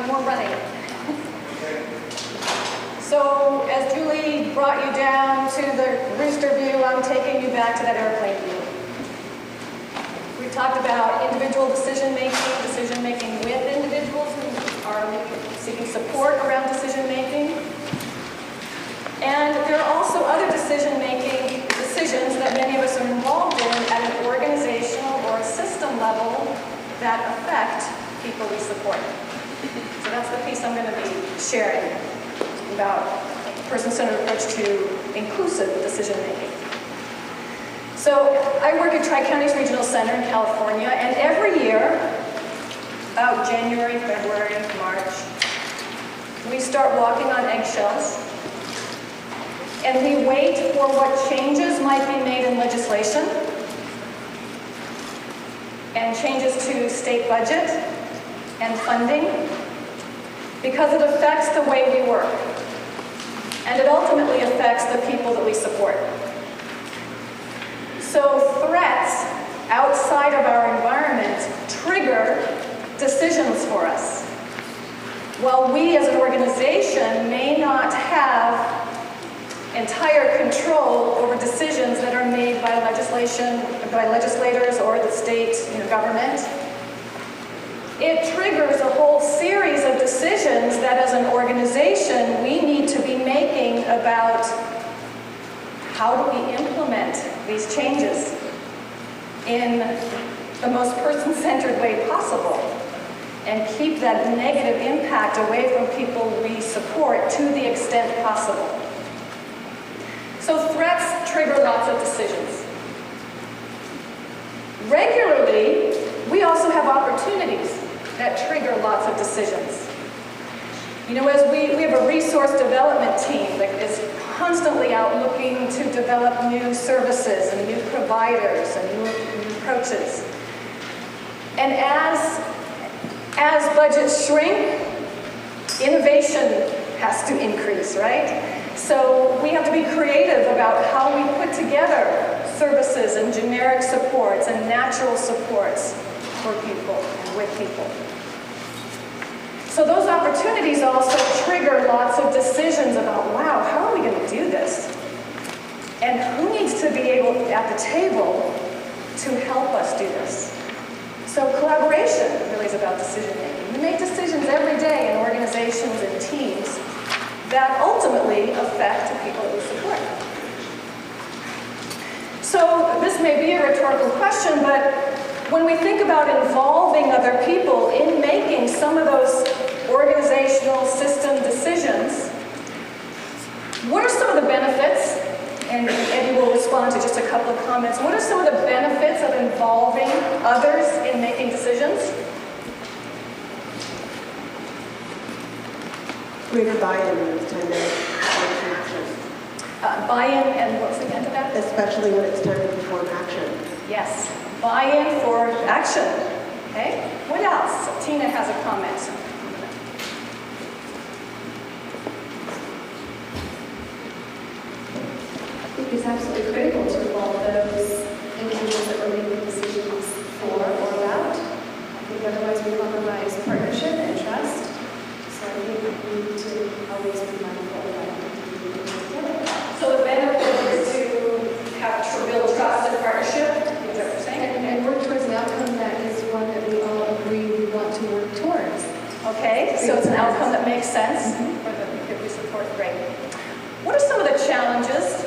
one more running. So as Julie brought you down to the rooster view, I'm taking you back to that airplane view. We talked about individual decision-making with individuals who are seeking support around decision-making. And there are also other decisions that many of us are involved in at an organizational or a system level that affect people we support. So that's the piece I'm going to be sharing about a person-centered approach to inclusive decision-making. So I work at Tri-Counties Regional Center in California, and every year, about January, February, March, we start walking on eggshells, and we wait for what changes might be made in legislation, and changes to state budget and funding, because it affects the way we work. And it ultimately affects the people that we support. So threats outside of our environment trigger decisions for us. While we as an organization may not have entire control over decisions that are made by legislators or the state government, it triggers a whole series of decisions that as an organization we need to be making about how do we implement these changes in the most person-centered way possible and keep that negative impact away from people we support to the extent possible. So threats trigger lots of decisions. Regularly, we also have opportunities that trigger lots of decisions. As we have a resource development team that is constantly out looking to develop new services and new providers and new approaches. And as budgets shrink, innovation has to increase, right? So we have to be creative about how we put together services and generic supports and natural supports for people and with people. So those opportunities also trigger lots of decisions about, wow, how are we going to do this? And who needs to be able at the table to help us do this? So collaboration really is about decision making. We make decisions every day in organizations and teams that ultimately affect the people that we support. So this may be a rhetorical question, but when we think about involving other people in making some of those organizational system decisions, what are some of the benefits? And Eddie will respond to just a couple of comments. What are some of the benefits of involving others in making decisions? Greater buy-in when it's time to take action. Buy-in, and what's the end of that? Especially when it's time to perform action. Yes, buy-in for action. Okay, what else? Tina has a comment. I think it's absolutely critical to involve those individuals that we're making decisions for or about. I think otherwise we compromise partnership and trust. So I think we need to always be mindful of that. So the benefit is to have build trust and partnership, is that what you're saying? And work towards an outcome that is one that we all agree we want to work towards. Okay, so it's an outcome that makes sense for the people we support. Great. What are some of the challenges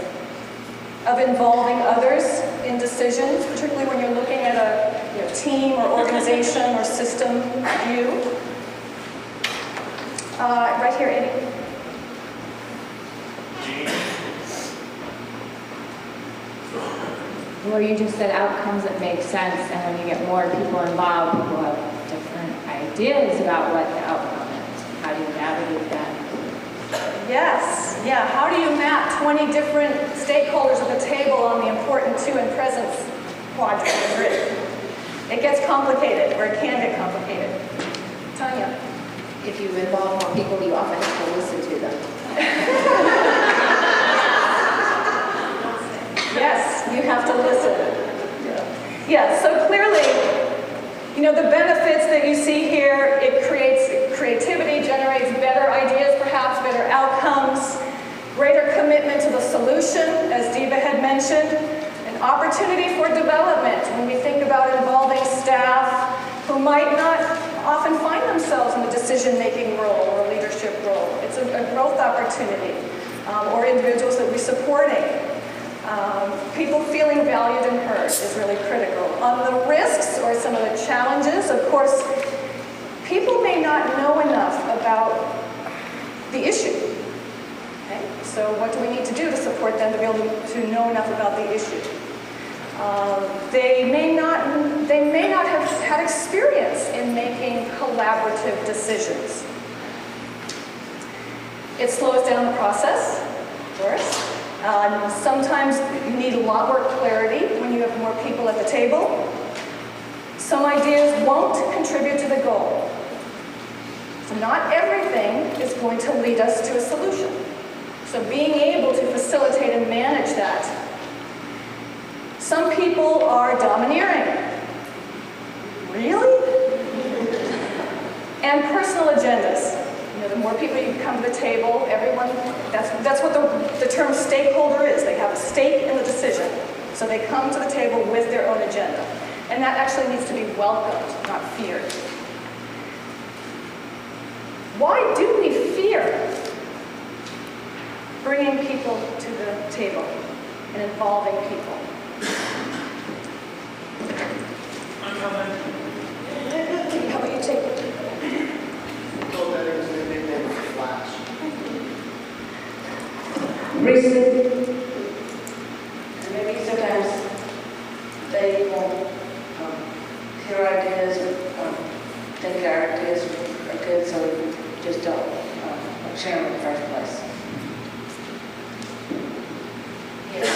of involving others in decisions, particularly when you're looking at a team or organization or system view? Right here, Eddie. Well, you just said outcomes that make sense, and when you get more people involved, people have different ideas about what the outcome is. How do you navigate that? Yes, yeah. How do you map 20 different stakeholders at the table on the important to and presence quadrant grid? It gets complicated, or it can get complicated. Tanya. If you involve more people, you often have to listen to them. Yes, you have to listen. Yeah, so clearly, the benefits that you see here, it creates creativity generates better ideas, perhaps better outcomes, greater commitment to the solution, as Diva had mentioned, an opportunity for development when we think about involving staff who might not often find themselves in the decision-making role or leadership role. It's a growth opportunity, or individuals that we're supporting. People feeling valued and heard is really critical. On the risks or some of the challenges, of course, people may not know enough about the issue. Okay? So what do we need to do to support them to be able to know enough about the issue? They may not have had experience in making collaborative decisions. It slows down the process, of course. Sometimes you need a lot more clarity when you have more people at the table. Some ideas won't contribute to the goal. So not everything is going to lead us to a solution. So being able to facilitate and manage that. Some people are domineering. Really? And personal agendas. You know, the more people you come to the table, everyone, that's what the term stakeholder is. They have a stake in the decision. So they come to the table with their own agenda. And that actually needs to be welcomed, not feared. Why do we fear bringing people to the table and involving people? How about you take it? Reason, and maybe sometimes they won't hear ideas or think our ideas are good, so we just don't share them in the first place. Yes.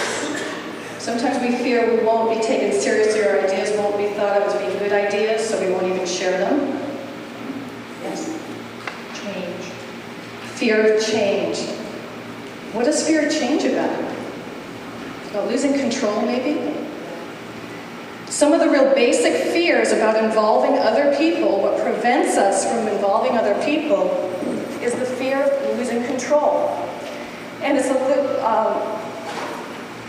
Sometimes we fear we won't be taken seriously, our ideas won't be thought of as being good ideas, so we won't even share them. Yes. Change. Fear of change. What is fear of change about? About losing control, maybe? Some of the real basic fears about involving other people, what prevents us from involving other people, is the fear of losing control. And it's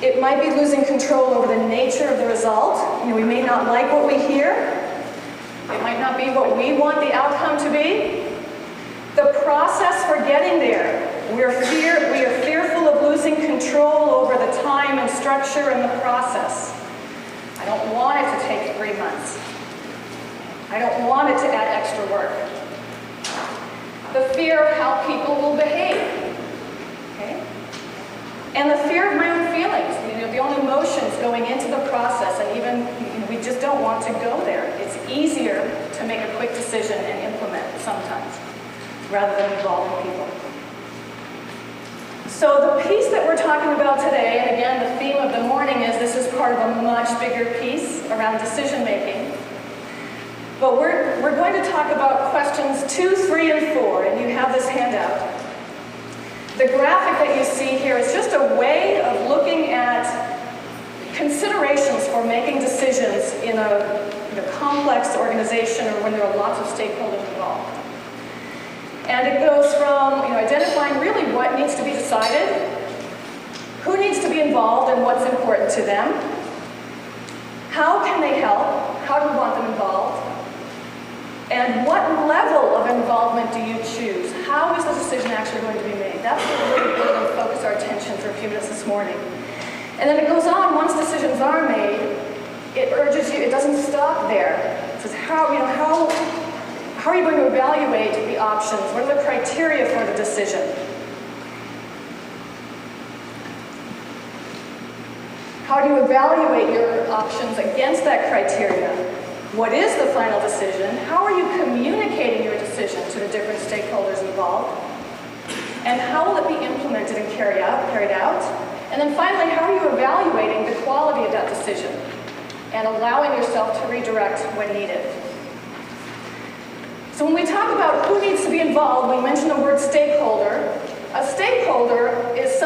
it might be losing control over the nature of the result. You know, we may not like what we hear. It might not be what we want the outcome to be. The process for getting there. We are fearful of losing control over the time and structure and the process. I don't want it to take 3 months. I don't want it to add extra work. The fear of how people will behave. Okay? And the fear of my own feelings. You know, the own emotions going into the process, and even we just don't want to go there. It's easier to make a quick decision and implement sometimes, rather than involving people. So the piece that we're talking about today, and again, the theme of the morning is this is part of a much bigger piece around decision making. But we're going to talk about questions 2, 3, and 4, and you have this handout. The graphic that you see here is just a way of looking at considerations for making decisions in a complex organization or when there are lots of stakeholders involved. And it goes from identifying really what needs to be decided, who needs to be involved and what's important to them, how can they help, how do we want them involved, and what level of involvement do you choose? How is the decision actually going to be made? That's what we're really going to focus our attention for a few minutes this morning. And then it goes on, once decisions are made, it urges you, it doesn't stop there. It says, how are you going to evaluate the options? What are the criteria for the decision? How do you evaluate your options against that criteria? What is the final decision? How are you communicating your decision to the different stakeholders involved? And how will it be implemented and carried out? And then finally, how are you evaluating the quality of that decision and allowing yourself to redirect when needed? So when we talk about who needs to be involved, we mention the word stakeholder. A stakeholder is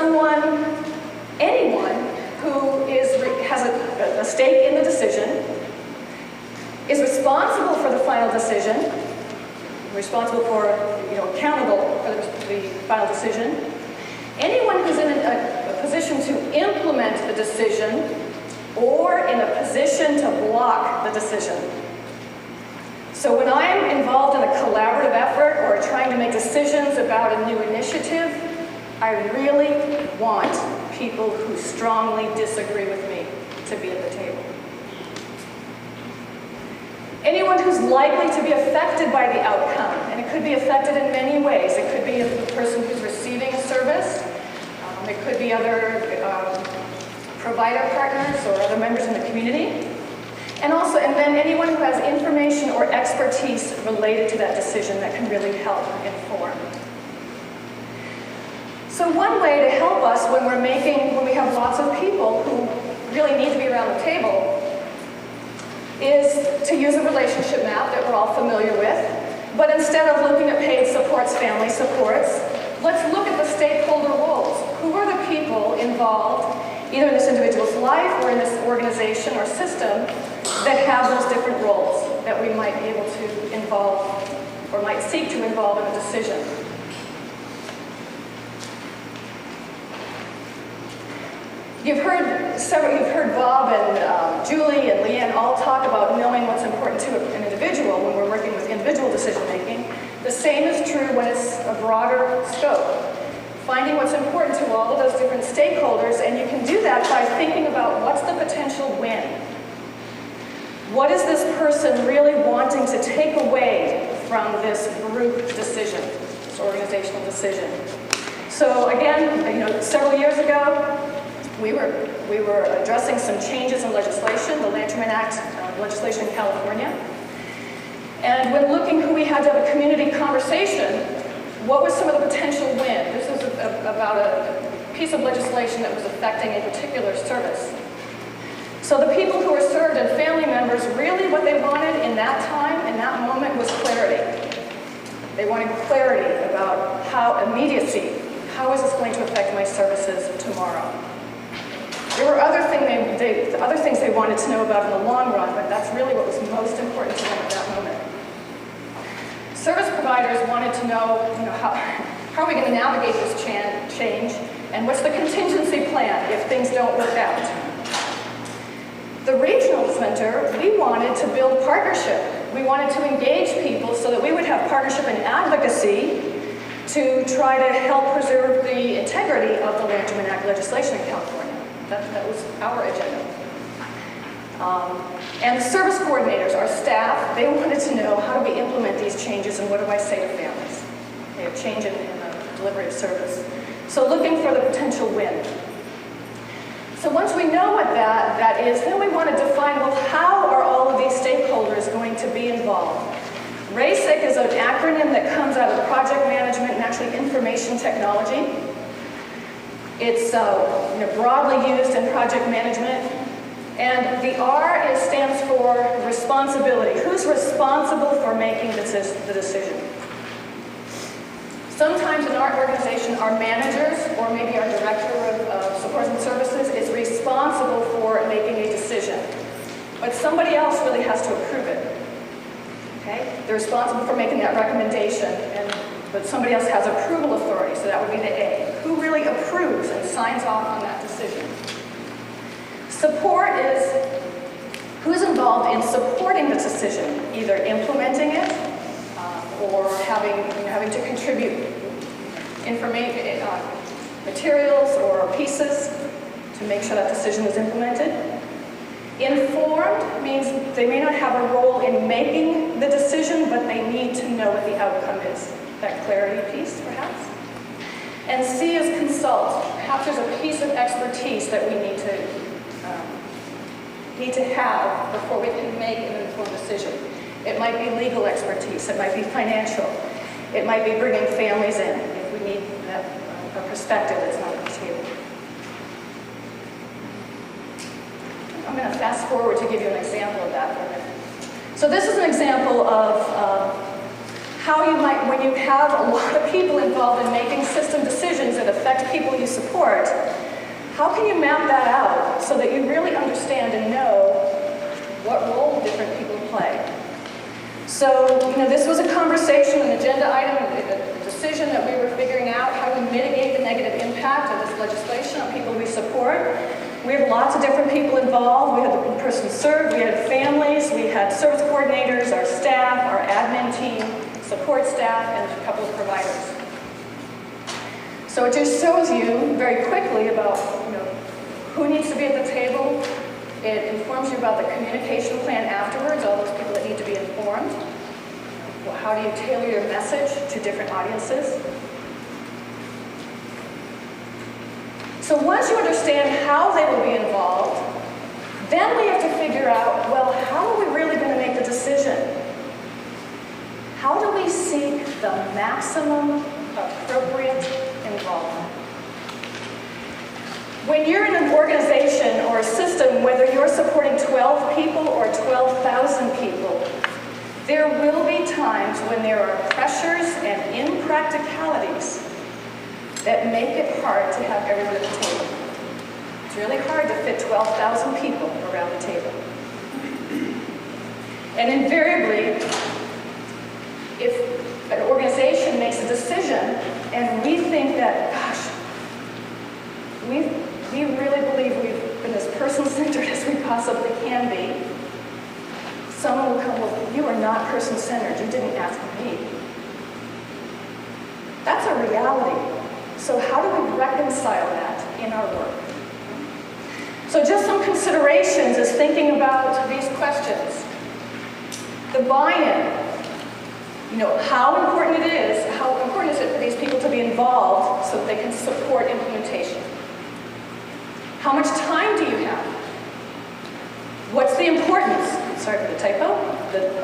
anyone who has a stake in the decision, is responsible for the final decision, responsible for, accountable for the final decision. Anyone who's in a position to implement the decision or in a position to block the decision. So when I'm involved in a collaborative effort or trying to make decisions about a new initiative, I really want people who strongly disagree with me to be at the table. Anyone who's likely to be affected by the outcome, and it could be affected in many ways. It could be the person who's receiving a service. It could be other provider partners or other members in the community. And then anyone who has information or expertise related to that decision that can really help inform. So one way to help us when we have lots of people who really need to be around the table is to use a relationship map that we're all familiar with. But instead of looking at paid supports, family supports, let's look at the stakeholder roles. Who are the people involved, either in this individual's life or in this organization or system, that have those different roles that we might be able to involve or might seek to involve in a decision? You've heard Bob and Julie and Leanne all talk about knowing what's important to an individual when we're working with individual decision making. The same is true when it's a broader scope. Finding what's important to all of those different stakeholders, and you can do that by thinking about what's the potential win. What is this person really wanting to take away from this group decision, this organizational decision? So again, several years ago, we were addressing some changes in legislation, the Lanterman Act legislation in California. And when looking who we had to have a community conversation, what was some of the potential win? This was about a piece of legislation that was affecting a particular service. So the people who were served and family members, really what they wanted in that time, in that moment, was clarity. They wanted clarity about immediacy. How is this going to affect my services tomorrow? There were other things they wanted to know about in the long run, but that's really what was most important to them at that moment. Service providers wanted to know, how are we going to navigate this change, and what's the contingency plan if things don't work out? The regional center, we wanted to build partnership. We wanted to engage people so that we would have partnership and advocacy to try to help preserve the integrity of the Lanterman Act legislation in California. That was our agenda. And the service coordinators, our staff, they wanted to know how do we implement these changes and what do I say to families? Okay, a change in the delivery of service. So looking for the potential win. So once we know what that is, then we want to define, well, how are all of these stakeholders going to be involved? RASIC is an acronym that comes out of project management and actually information technology. It's broadly used in project management. And the R stands for responsibility. Who's responsible for making the decision? Sometimes in our organization, our managers or maybe our director of supports and services is responsible for making a decision. But somebody else really has to approve it. Okay? They're responsible for making that recommendation, but somebody else has approval authority, so that would be the A. Who really approves and signs off on that decision? Support is who's involved in supporting the decision, either implementing it or having to contribute materials or pieces to make sure that decision is implemented. Informed means they may not have a role in making the decision, but they need to know what the outcome is. That clarity piece, perhaps. And C is consult. Perhaps there's a piece of expertise that we need to have before we can make an informed decision. It might be legal expertise. It might be financial. It might be bringing families in if we need a perspective that's not at the table. I'm going to fast forward to give you an example of that for a minute. So this is an example of how you might, when you have a lot of people involved in making system decisions that affect people you support, how can you map that out so that you really understand and know what role different people play? So, this was a conversation, an agenda item, a decision that we were figuring out how to mitigate the negative impact of this legislation on people we support. We have lots of different people involved. We had the person served, we had families, we had service coordinators, our staff, our admin team, support staff, and a couple of providers. So it just shows you very quickly about who needs to be at the table. It informs you about the communication plan afterwards, all those people that need to be informed. Well, how do you tailor your message to different audiences? So once you understand how they will be involved, then we have to figure out, well, how are we really going to make the decision? How do we seek the maximum appropriate involvement? When you're in an organization or a system, whether you're supporting 12 people or 12,000 people, there will be times when there are pressures and impracticalities that make it hard to have everyone at the table. It's really hard to fit 12,000 people around the table. And invariably, if an organization makes a decision and we think that, gosh, we really believe we've been as person-centered as we possibly can be, someone will come, well, you are not person-centered. You didn't ask me. That's a reality. So how do we reconcile that in our work? So just some considerations is thinking about these questions. The buy-in. How important it is for these people to be involved so that they can support implementation? How much time do you have? What's the importance, sorry for the typo,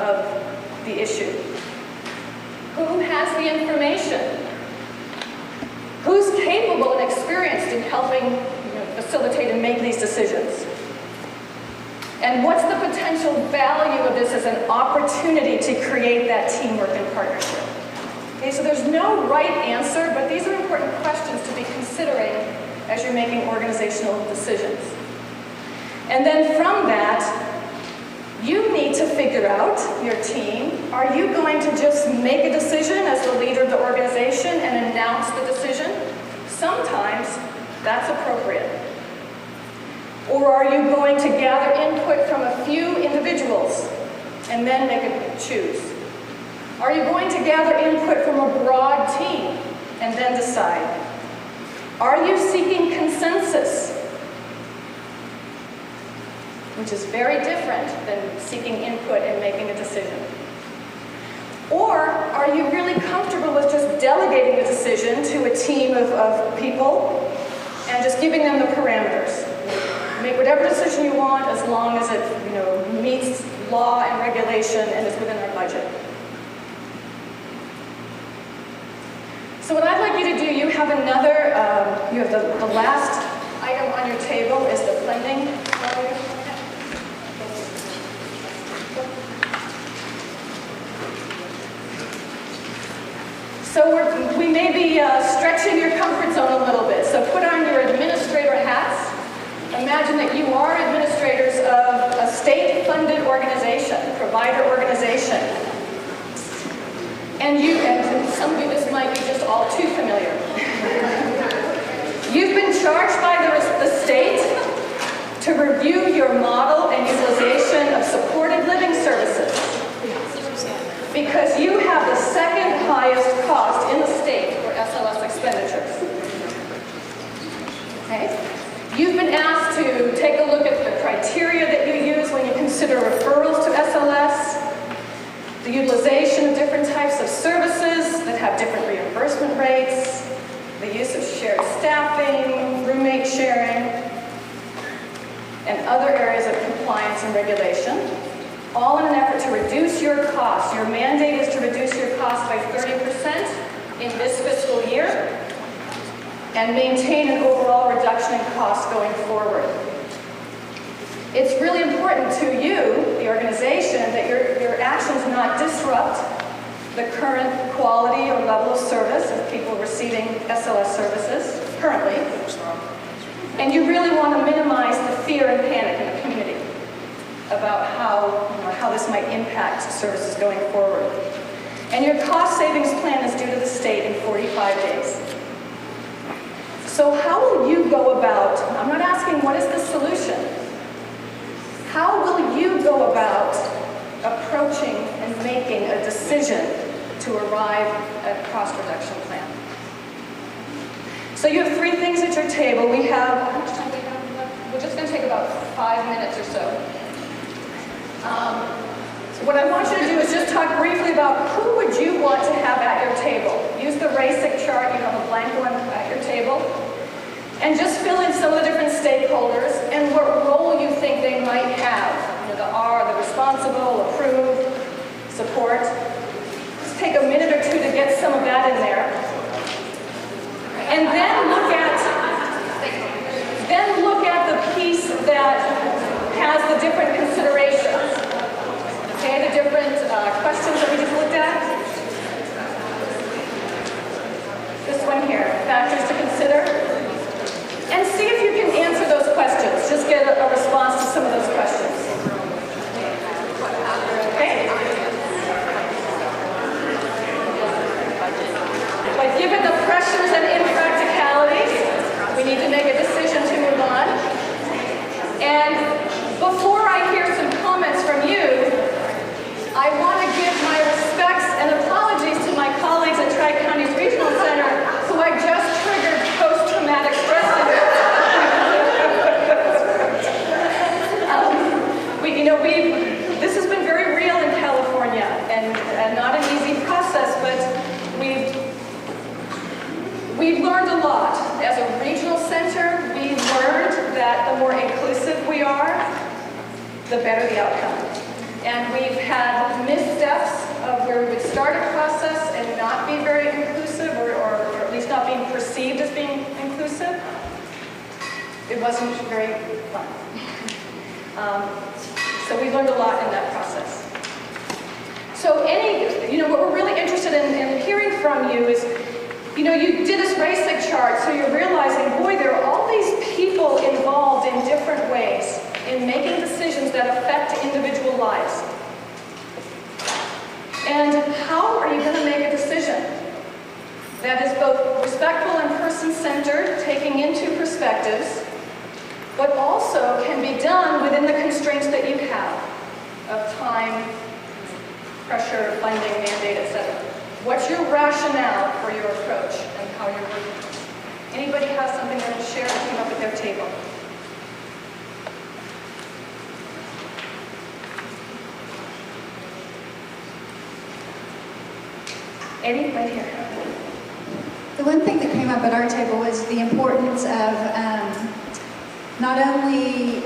of the issue? Who has the information? Who's capable and experienced in helping facilitate and make these decisions? And what's the potential value of this as an opportunity to create that teamwork and partnership? Okay, so there's no right answer, but these are important questions to be considering as you're making organizational decisions. And then from that, you need to figure out, your team, are you going to just make a decision as the leader of the organization and announce the decision? Sometimes that's appropriate. Or are you going to gather input from a few individuals and then make a choose? Are you going to gather input from a broad team and then decide? Are you seeking consensus? Which is very different than seeking input and making a decision. Or are you really comfortable with just delegating the decision to a team of people and just giving them the parameters? Make whatever decision you want as long as it meets law and regulation and is within our budget. So what I'd like you to do, you have another, you have the last item on your table is the blending. So we may be stretching your comfort zone a little bit. So put on your administrator hats. Imagine that you are administrators of a state-funded organization, provider organization. And some of you, this might be just all too familiar. You've been charged by the state to review your model and utilization of supported living services because you have the second highest cost in the state for SLS expenditures. Okay? You've been asked to take a look at the criteria that you use when you consider referrals to SLS, the utilization of different types of services that have different reimbursement rates, the use of shared staffing, roommate sharing, and other areas of compliance and regulation, all in an effort to reduce your costs. Your mandate is to reduce your costs by 30% in this fiscal year and maintain an overall reduction in costs going forward. It's really important to you, the organization, that your actions not disrupt the current quality or level of service of people receiving SLS services currently. And you really want to minimize the fear and panic in the community about how this might impact services going forward. And your cost savings plan is due to the state in 45 days. So how will you go about, I'm not asking what is the solution, how will you go about approaching and making a decision to arrive at a cost reduction plan? So you have 3 things at your table. We have, how much time do we have left? We're just going to take about 5 minutes or so. So what I want you to do is just talk briefly about who would you want to have at your table. Use the RASIC chart, you have a blank one at your table, and just fill in some of the different stakeholders and what role you think they might have. You know, the R, the responsible, approve, support. Just take a minute or 2 to get some of that in there. And then look at the piece that has the different considerations. Okay, the different questions that we just looked at. This one here, factors to consider. And see if you can answer those questions. Just get a response to some of those questions. Okay? But given the pressures and impracticalities, we need to make a decision to move on. And before I hear some comments from you, I want to give my respects and apologies to my colleagues at Tri-Counties Regional Center who I just triggered post-traumatic stress syndrome. This has been very real in California and not an easy process, but we've learned a lot. As a regional center, we learned that the more inclusive we are, the better the outcome. And we've had missteps of where we would start a process and not be very inclusive, or at least not being perceived as being inclusive. It wasn't very fun. So we learned a lot in that process. So what we're really interested in hearing from you is, you did this RASIC chart, so you're realizing, boy, there are all these people involved in different ways in making decisions that affect individual lives. And how are you going to make a decision that is both respectful and person-centered, taking into perspectives, but also can be done within the constraints that you have of time, pressure, funding, mandate, etc. What's your rationale for your approach and how you're working? Anybody have something they want to share that came up at their table? Eddie, right here. The one thing that came up at our table was the importance of not only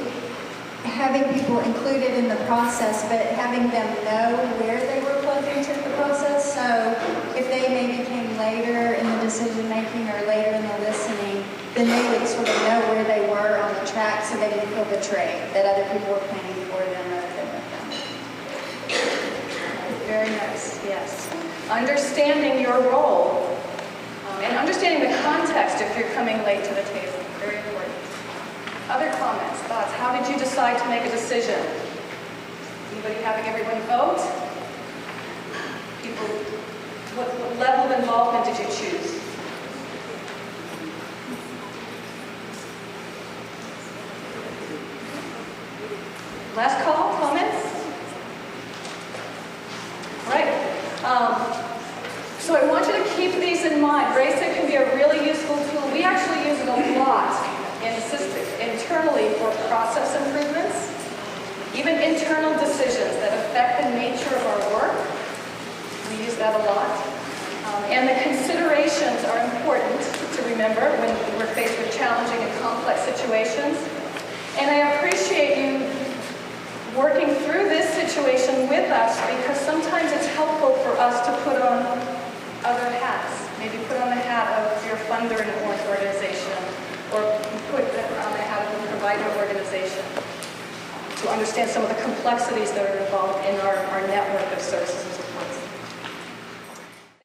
having people included in the process, but having them know where they were plugged into the process. So if they maybe came later in the decision making or later in the listening, then they would sort of know where they were on the track so they didn't feel betrayed, that other people were planning for them rather than with them. Very nice, yes. Understanding your role and understanding the context if you're coming late to the table. Very important. Other comments, thoughts? How did you decide to make a decision? Anybody having everyone vote? People, what level of involvement did you choose? Last call, comments? All right. So I want you to keep these in mind. RASIC can be a really useful tool. We actually use it a lot internally for process improvements, even internal decisions that affect the nature of our work. We use that a lot. And the considerations are important to remember when we're faced with challenging and complex situations. And I appreciate you working through this situation with us, because sometimes it's helpful for us to put on other hats. Maybe put on the hat of your funder in an organization, or put on the hat of a provider organization to understand some of the complexities that are involved in our network of services